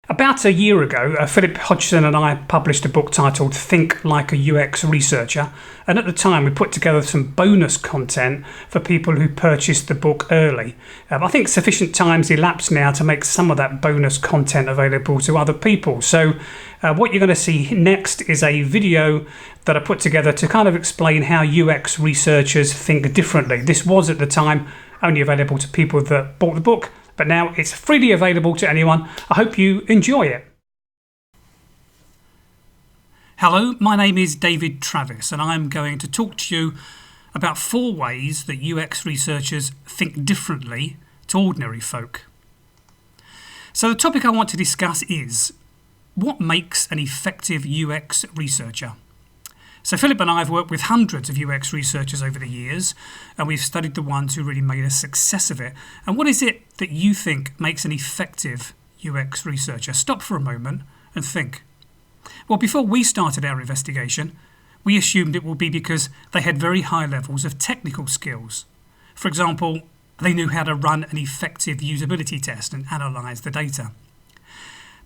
About a year ago, Philip Hodgson and I published a book titled Think Like a UX Researcher, and at the time we put together some bonus content for people who purchased the book early. I think sufficient time's elapsed now to make some of that bonus content available to other people. So what you're going to see next is a video that I put together to kind of explain how UX researchers think differently. This was at the time only available to people that bought the book, but now it's freely available to anyone. I hope you enjoy it. Hello, my name is David Travis, and I'm going to talk to you about 4 ways that UX researchers think differently to ordinary folk. So the topic I want to discuss is what makes an effective UX researcher? So Philip and I have worked with hundreds of UX researchers over the years, and we've studied the ones who really made a success of it. And what is it that you think makes an effective UX researcher? Stop for a moment and think. Well, before we started our investigation, we assumed it would be because they had very high levels of technical skills. For example, they knew how to run an effective usability test and analyse the data.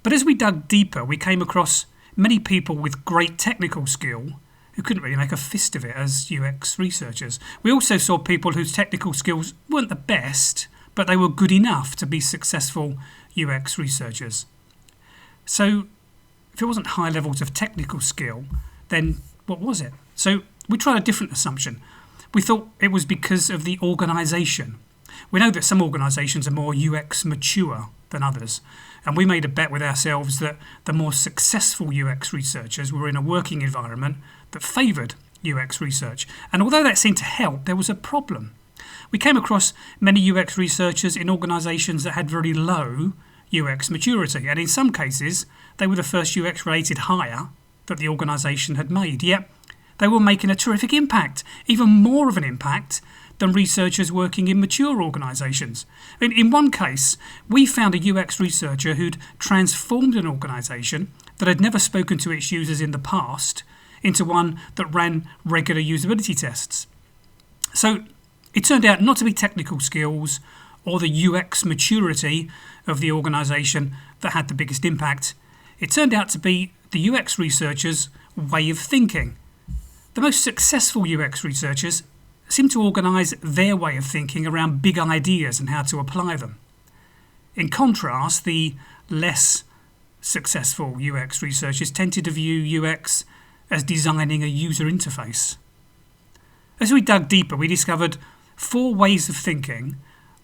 But as we dug deeper, we came across many people with great technical skill who couldn't really make a fist of it as UX researchers. We also saw people whose technical skills weren't the best, but they were good enough to be successful UX researchers. So if it wasn't high levels of technical skill, then what was it? So we tried a different assumption. We thought it was because of the organisation. We know that some organisations are more UX mature than others, and we made a bet with ourselves that the more successful UX researchers were in a working environment that favoured UX research. And although that seemed to help, there was a problem. We came across many UX researchers in organisations that had very low UX maturity, and in some cases they were the first UX related hire that the organisation had made, yet they were making a terrific impact, even more of an impact than researchers working in mature organisations. In one case, we found a UX researcher who'd transformed an organisation that had never spoken to its users in the past into one that ran regular usability tests. So it turned out not to be technical skills or the UX maturity of the organisation that had the biggest impact. It turned out to be the UX researcher's way of thinking. The most successful UX researchers seem to organise their way of thinking around big ideas and how to apply them. In contrast, the less successful UX researchers tended to view UX as designing a user interface. As we dug deeper, we discovered 4 ways of thinking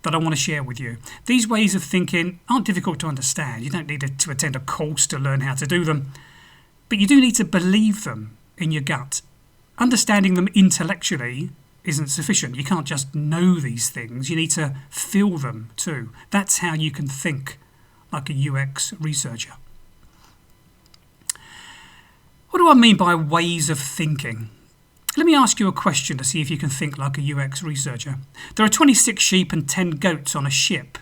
that I want to share with you. These ways of thinking aren't difficult to understand. You don't need to attend a course to learn how to do them, but you do need to believe them in your gut. Understanding them intellectually isn't sufficient. You can't just know these things. You need to feel them too. That's how you can think like a UX researcher. What do I mean by ways of thinking? Let me ask you a question to see if you can think like a UX researcher. There are 26 sheep and 10 goats on a ship.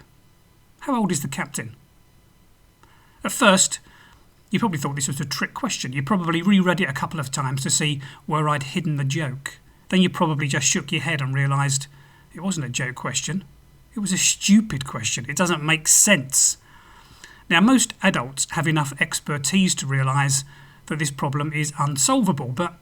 How old is the captain? At first, you probably thought this was a trick question. You probably reread it a couple of times to see where I'd hidden the joke. Then you probably just shook your head and realised it wasn't a joke question. It was a stupid question. It doesn't make sense. Now, most adults have enough expertise to realise that this problem is unsolvable, but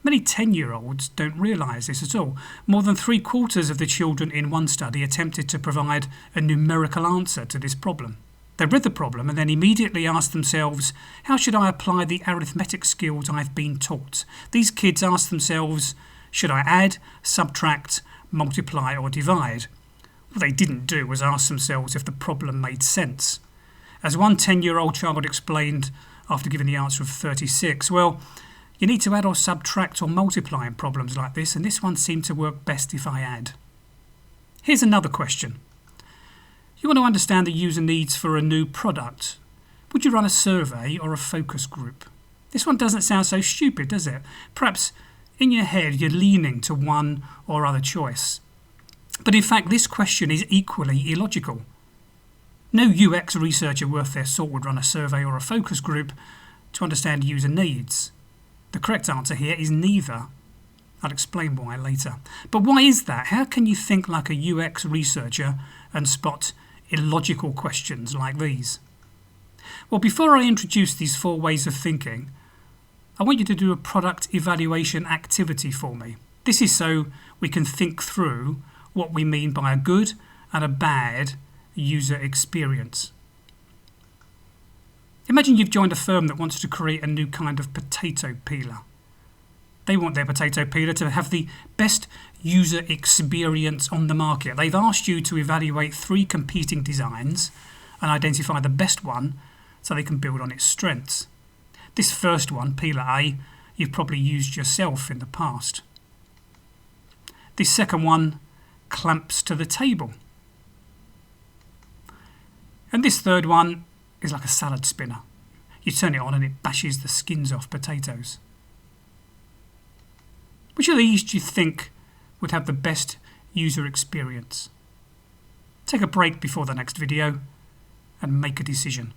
many 10-year-olds don't realise this at all. More than 3/4 of the children in one study attempted to provide a numerical answer to this problem. They read the problem and then immediately asked themselves, how should I apply the arithmetic skills I've been taught? These kids asked themselves, should I add, subtract, multiply or divide? What they didn't do was ask themselves if the problem made sense. As one 10-year-old child explained after giving the answer of 36, well, you need to add or subtract or multiply in problems like this, and this one seemed to work best if I add. Here's another question. You want to understand the user needs for a new product. Would you run a survey or a focus group? This one doesn't sound so stupid, does it? Perhaps in your head you're leaning to one or other choice. But in fact, this question is equally illogical. No UX researcher worth their salt would run a survey or a focus group to understand user needs. The correct answer here is neither. I'll explain why later. But why is that? How can you think like a UX researcher and spot illogical questions like these? Well, before I introduce these 4 ways of thinking, I want you to do a product evaluation activity for me. This is so we can think through what we mean by a good and a bad user experience. Imagine you've joined a firm that wants to create a new kind of potato peeler. They want their potato peeler to have the best user experience on the market. They've asked you to evaluate 3 competing designs and identify the best one so they can build on its strengths. This first one, Peeler A, you've probably used yourself in the past. This second one, Clamps to the Table. And this third one is like a salad spinner. You turn it on and it bashes the skins off potatoes. Which of these do you think would have the best user experience? Take a break before the next video and make a decision.